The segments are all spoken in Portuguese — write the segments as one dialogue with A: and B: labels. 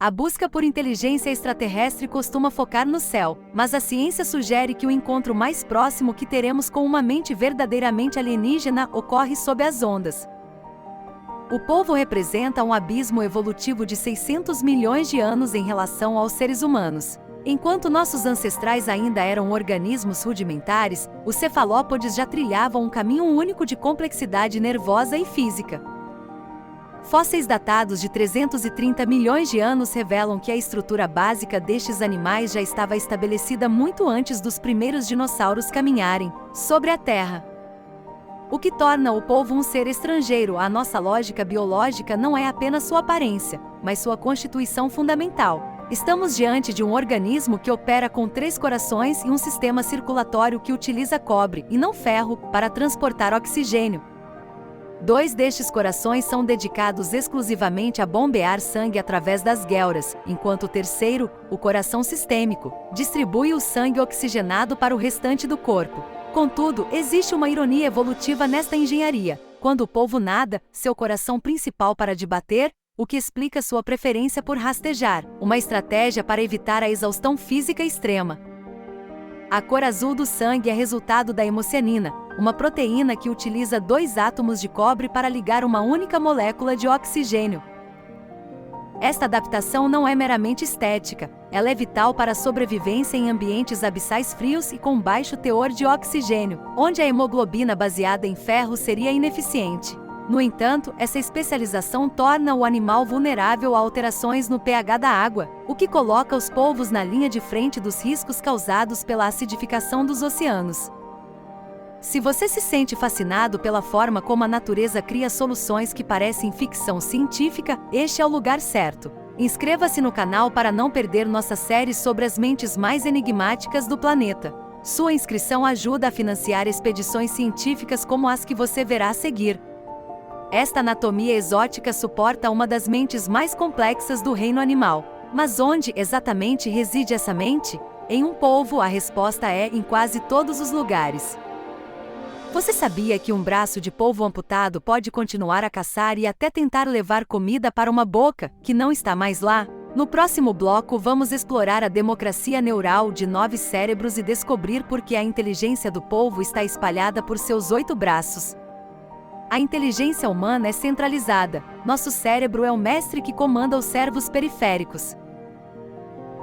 A: A busca por inteligência extraterrestre costuma focar no céu, mas a ciência sugere que o encontro mais próximo que teremos com uma mente verdadeiramente alienígena ocorre sob as ondas. O polvo representa um abismo evolutivo de 600 milhões de anos em relação aos seres humanos. Enquanto nossos ancestrais ainda eram organismos rudimentares, os cefalópodes já trilhavam um caminho único de complexidade nervosa e física. Fósseis datados de 330 milhões de anos revelam que a estrutura básica destes animais já estava estabelecida muito antes dos primeiros dinossauros caminharem sobre a Terra. O que torna o polvo um ser estrangeiro à nossa lógica biológica não é apenas sua aparência, mas sua constituição fundamental. Estamos diante de um organismo que opera com 3 corações e um sistema circulatório que utiliza cobre, e não ferro, para transportar oxigênio. 2 destes corações são dedicados exclusivamente a bombear sangue através das guelras, enquanto o terceiro, o coração sistêmico, distribui o sangue oxigenado para o restante do corpo. Contudo, existe uma ironia evolutiva nesta engenharia. Quando o polvo nada, seu coração principal para de bater, o que explica sua preferência por rastejar, uma estratégia para evitar a exaustão física extrema. A cor azul do sangue é resultado da hemocianina, uma proteína que utiliza 2 átomos de cobre para ligar uma única molécula de oxigênio. Esta adaptação não é meramente estética, ela é vital para a sobrevivência em ambientes abissais frios e com baixo teor de oxigênio, onde a hemoglobina baseada em ferro seria ineficiente. No entanto, essa especialização torna o animal vulnerável a alterações no pH da água, o que coloca os polvos na linha de frente dos riscos causados pela acidificação dos oceanos. Se você se sente fascinado pela forma como a natureza cria soluções que parecem ficção científica, este é o lugar certo. Inscreva-se no canal para não perder nossa série sobre as mentes mais enigmáticas do planeta. Sua inscrição ajuda a financiar expedições científicas como as que você verá a seguir. Esta anatomia exótica suporta uma das mentes mais complexas do reino animal. Mas onde exatamente reside essa mente? Em um polvo, a resposta é em quase todos os lugares. Você sabia que um braço de polvo amputado pode continuar a caçar e até tentar levar comida para uma boca que não está mais lá? No próximo bloco vamos explorar a democracia neural de 9 cérebros e descobrir por que a inteligência do polvo está espalhada por seus 8 braços. A inteligência humana é centralizada, nosso cérebro é o mestre que comanda os servos periféricos.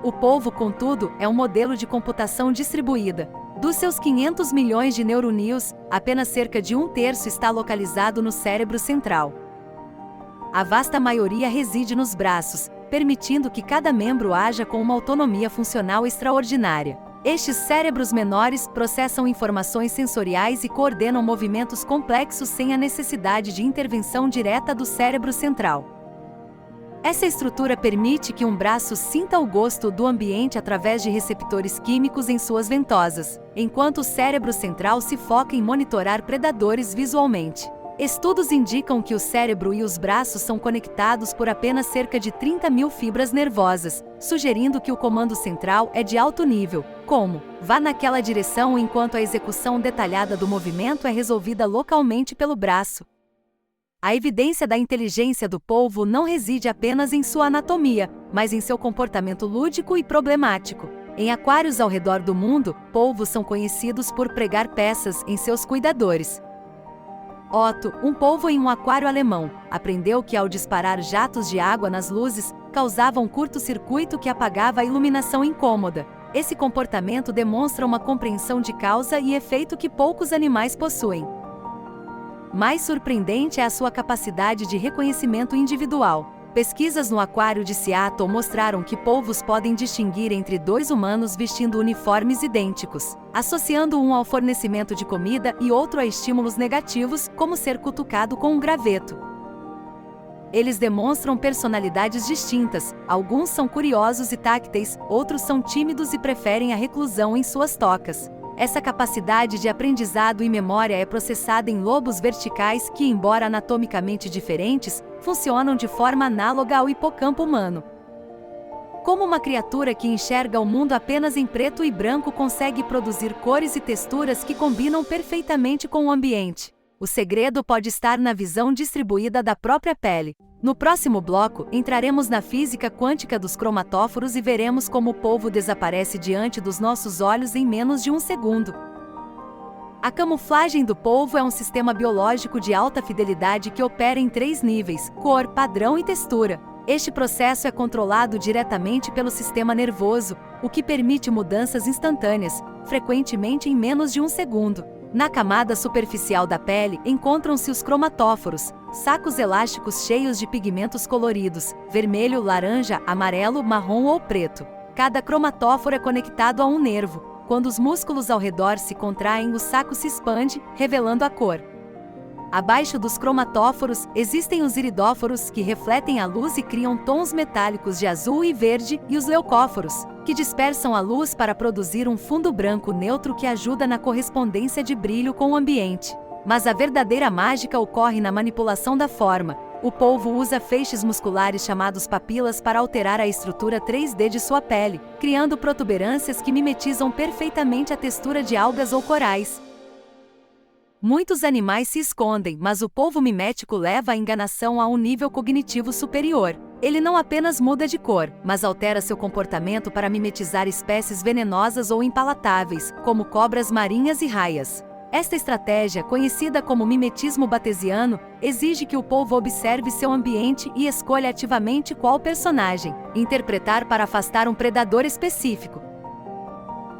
A: O polvo, contudo, é um modelo de computação distribuída. Dos seus 500 milhões de neuroníons, apenas cerca de 1/3 está localizado no cérebro central. A vasta maioria reside nos braços, permitindo que cada membro haja com uma autonomia funcional extraordinária. Estes cérebros menores processam informações sensoriais e coordenam movimentos complexos sem a necessidade de intervenção direta do cérebro central. Essa estrutura permite que um braço sinta o gosto do ambiente através de receptores químicos em suas ventosas, enquanto o cérebro central se foca em monitorar predadores visualmente. Estudos indicam que o cérebro e os braços são conectados por apenas cerca de 30 mil fibras nervosas, sugerindo que o comando central é de alto nível, como vá naquela direção, enquanto a execução detalhada do movimento é resolvida localmente pelo braço. A evidência da inteligência do polvo não reside apenas em sua anatomia, mas em seu comportamento lúdico e problemático. Em aquários ao redor do mundo, polvos são conhecidos por pregar peças em seus cuidadores. Otto, um polvo em um aquário alemão, aprendeu que ao disparar jatos de água nas luzes, causava um curto-circuito que apagava a iluminação incômoda. Esse comportamento demonstra uma compreensão de causa e efeito que poucos animais possuem. Mais surpreendente é a sua capacidade de reconhecimento individual. Pesquisas no aquário de Seattle mostraram que polvos podem distinguir entre 2 humanos vestindo uniformes idênticos, associando um ao fornecimento de comida e outro a estímulos negativos, como ser cutucado com um graveto. Eles demonstram personalidades distintas, alguns são curiosos e tácteis, outros são tímidos e preferem a reclusão em suas tocas. Essa capacidade de aprendizado e memória é processada em lobos verticais que, embora anatomicamente diferentes, funcionam de forma análoga ao hipocampo humano. Como uma criatura que enxerga o mundo apenas em preto e branco consegue produzir cores e texturas que combinam perfeitamente com o ambiente? O segredo pode estar na visão distribuída da própria pele. No próximo bloco, entraremos na física quântica dos cromatóforos e veremos como o polvo desaparece diante dos nossos olhos em menos de um segundo. A camuflagem do polvo é um sistema biológico de alta fidelidade que opera em 3 níveis: cor, padrão e textura. Este processo é controlado diretamente pelo sistema nervoso, o que permite mudanças instantâneas, frequentemente em menos de um segundo. Na camada superficial da pele encontram-se os cromatóforos, sacos elásticos cheios de pigmentos coloridos, vermelho, laranja, amarelo, marrom ou preto. Cada cromatóforo é conectado a um nervo. Quando os músculos ao redor se contraem, o saco se expande, revelando a cor. Abaixo dos cromatóforos, existem os iridóforos, que refletem a luz e criam tons metálicos de azul e verde, e os leucóforos, que dispersam a luz para produzir um fundo branco neutro que ajuda na correspondência de brilho com o ambiente. Mas a verdadeira mágica ocorre na manipulação da forma. O polvo usa feixes musculares chamados papilas para alterar a estrutura 3D de sua pele, criando protuberâncias que mimetizam perfeitamente a textura de algas ou corais. Muitos animais se escondem, mas o polvo mimético leva a enganação a um nível cognitivo superior. Ele não apenas muda de cor, mas altera seu comportamento para mimetizar espécies venenosas ou impalatáveis, como cobras marinhas e raias. Esta estratégia, conhecida como mimetismo batesiano, exige que o polvo observe seu ambiente e escolha ativamente qual personagem interpretar para afastar um predador específico.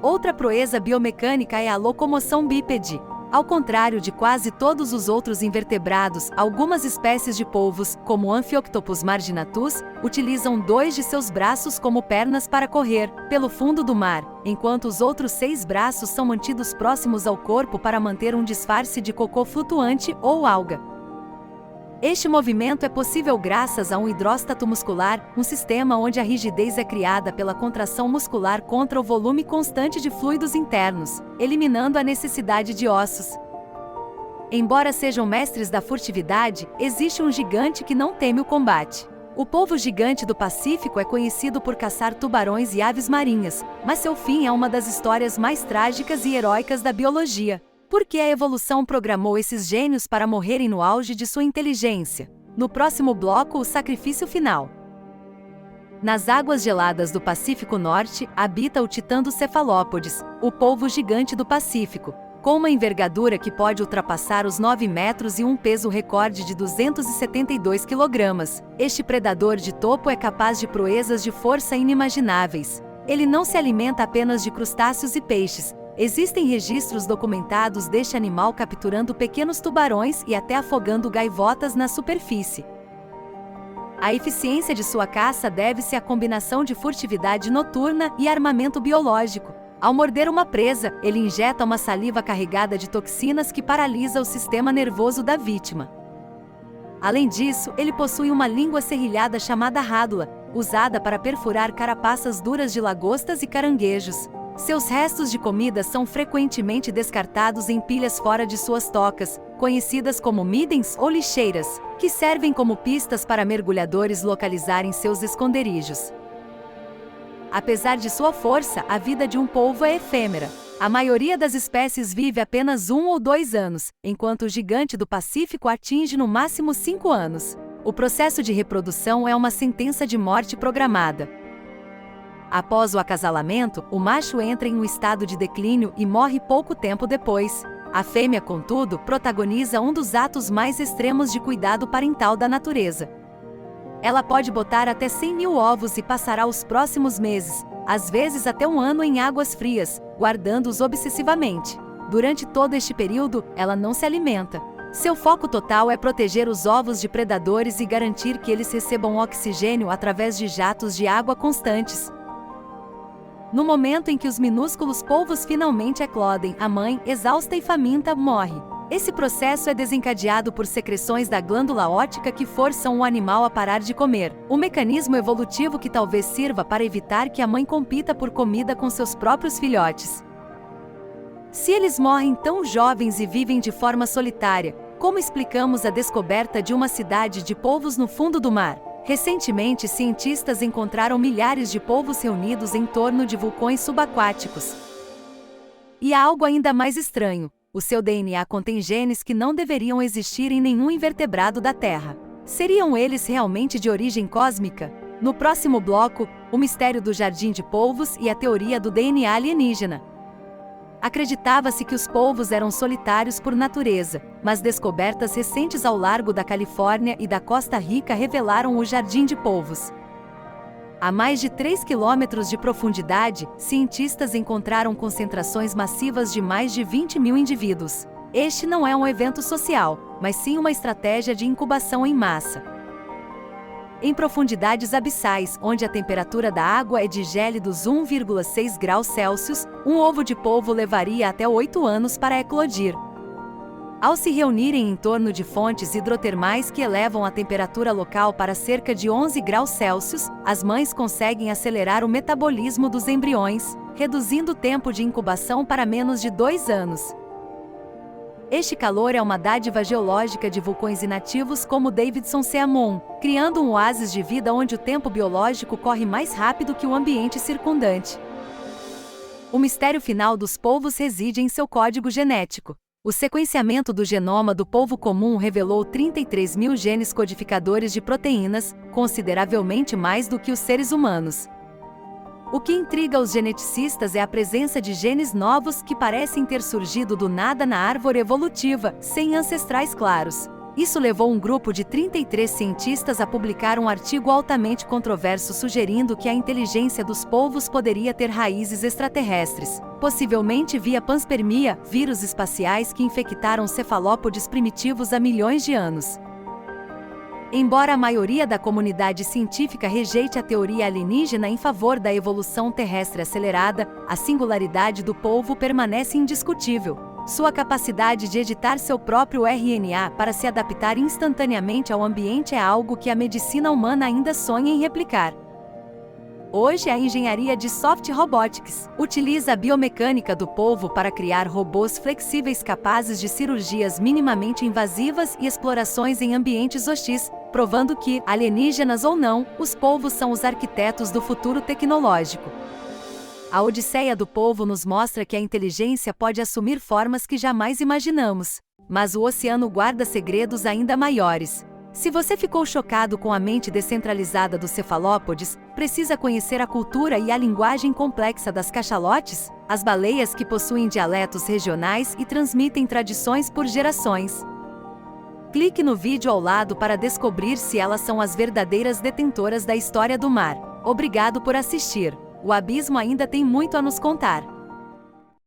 A: Outra proeza biomecânica é a locomoção bípede. Ao contrário de quase todos os outros invertebrados, algumas espécies de polvos, como o Amphioktopus marginatus, utilizam 2 de seus braços como pernas para correr pelo fundo do mar, enquanto os outros 6 braços são mantidos próximos ao corpo para manter um disfarce de cocô flutuante ou alga. Este movimento é possível graças a um hidróstato muscular, um sistema onde a rigidez é criada pela contração muscular contra o volume constante de fluidos internos, eliminando a necessidade de ossos. Embora sejam mestres da furtividade, existe um gigante que não teme o combate. O polvo gigante do Pacífico é conhecido por caçar tubarões e aves marinhas, mas seu fim é uma das histórias mais trágicas e heróicas da biologia. Por que a evolução programou esses gênios para morrerem no auge de sua inteligência? No próximo bloco, o sacrifício final. Nas águas geladas do Pacífico Norte, habita o titã dos cefalópodes, o polvo gigante do Pacífico, com uma envergadura que pode ultrapassar os 9 metros e um peso recorde de 272 kg. Este predador de topo é capaz de proezas de força inimagináveis. Ele não se alimenta apenas de crustáceos e peixes. Existem registros documentados deste animal capturando pequenos tubarões e até afogando gaivotas na superfície. A eficiência de sua caça deve-se à combinação de furtividade noturna e armamento biológico. Ao morder uma presa, ele injeta uma saliva carregada de toxinas que paralisa o sistema nervoso da vítima. Além disso, ele possui uma língua serrilhada chamada rádula, usada para perfurar carapaças duras de lagostas e caranguejos. Seus restos de comida são frequentemente descartados em pilhas fora de suas tocas, conhecidas como middens ou lixeiras, que servem como pistas para mergulhadores localizarem seus esconderijos. Apesar de sua força, a vida de um polvo é efêmera. A maioria das espécies vive apenas 1 ou 2 anos, enquanto o gigante do Pacífico atinge no máximo 5 anos. O processo de reprodução é uma sentença de morte programada. Após o acasalamento, o macho entra em um estado de declínio e morre pouco tempo depois. A fêmea, contudo, protagoniza um dos atos mais extremos de cuidado parental da natureza. Ela pode botar até 100.000 ovos e passará os próximos meses, às vezes até 1 ano em águas frias, guardando-os obsessivamente. Durante todo este período, ela não se alimenta. Seu foco total é proteger os ovos de predadores e garantir que eles recebam oxigênio através de jatos de água constantes. No momento em que os minúsculos polvos finalmente eclodem, a mãe, exausta e faminta, morre. Esse processo é desencadeado por secreções da glândula óptica que forçam o animal a parar de comer. Um mecanismo evolutivo que talvez sirva para evitar que a mãe compita por comida com seus próprios filhotes. Se eles morrem tão jovens e vivem de forma solitária, como explicamos a descoberta de uma cidade de polvos no fundo do mar? Recentemente, cientistas encontraram milhares de polvos reunidos em torno de vulcões subaquáticos. E há algo ainda mais estranho. O seu DNA contém genes que não deveriam existir em nenhum invertebrado da Terra. Seriam eles realmente de origem cósmica? No próximo bloco, o mistério do jardim de polvos e a teoria do DNA alienígena. Acreditava-se que os polvos eram solitários por natureza, mas descobertas recentes ao largo da Califórnia e da Costa Rica revelaram o jardim de polvos. A mais de 3 quilômetros de profundidade, cientistas encontraram concentrações massivas de mais de 20.000 indivíduos. Este não é um evento social, mas sim uma estratégia de incubação em massa. Em profundidades abissais, onde a temperatura da água é de gélidos 1,6 graus Celsius, um ovo de polvo levaria até 8 anos para eclodir. Ao se reunirem em torno de fontes hidrotermais que elevam a temperatura local para cerca de 11 graus Celsius, as mães conseguem acelerar o metabolismo dos embriões, reduzindo o tempo de incubação para menos de 2 anos. Este calor é uma dádiva geológica de vulcões inativos como Davidson Seamon, criando um oásis de vida onde o tempo biológico corre mais rápido que o ambiente circundante. O mistério final dos polvos reside em seu código genético. O sequenciamento do genoma do polvo comum revelou 33.000 genes codificadores de proteínas, consideravelmente mais do que os seres humanos. O que intriga os geneticistas é a presença de genes novos que parecem ter surgido do nada na árvore evolutiva, sem ancestrais claros. Isso levou um grupo de 33 cientistas a publicar um artigo altamente controverso sugerindo que a inteligência dos polvos poderia ter raízes extraterrestres, possivelmente via panspermia, vírus espaciais que infectaram cefalópodes primitivos há milhões de anos. Embora a maioria da comunidade científica rejeite a teoria alienígena em favor da evolução terrestre acelerada, a singularidade do polvo permanece indiscutível. Sua capacidade de editar seu próprio RNA para se adaptar instantaneamente ao ambiente é algo que a medicina humana ainda sonha em replicar. Hoje, a engenharia de soft robotics utiliza a biomecânica do polvo para criar robôs flexíveis capazes de cirurgias minimamente invasivas e explorações em ambientes hostis, provando que, alienígenas ou não, os polvos são os arquitetos do futuro tecnológico. A Odisseia do Polvo nos mostra que a inteligência pode assumir formas que jamais imaginamos. Mas o oceano guarda segredos ainda maiores. Se você ficou chocado com a mente descentralizada dos cefalópodes, precisa conhecer a cultura e a linguagem complexa das cachalotes, as baleias que possuem dialetos regionais e transmitem tradições por gerações. Clique no vídeo ao lado para descobrir se elas são as verdadeiras detentoras da história do mar. Obrigado por assistir. O abismo ainda tem muito a nos contar.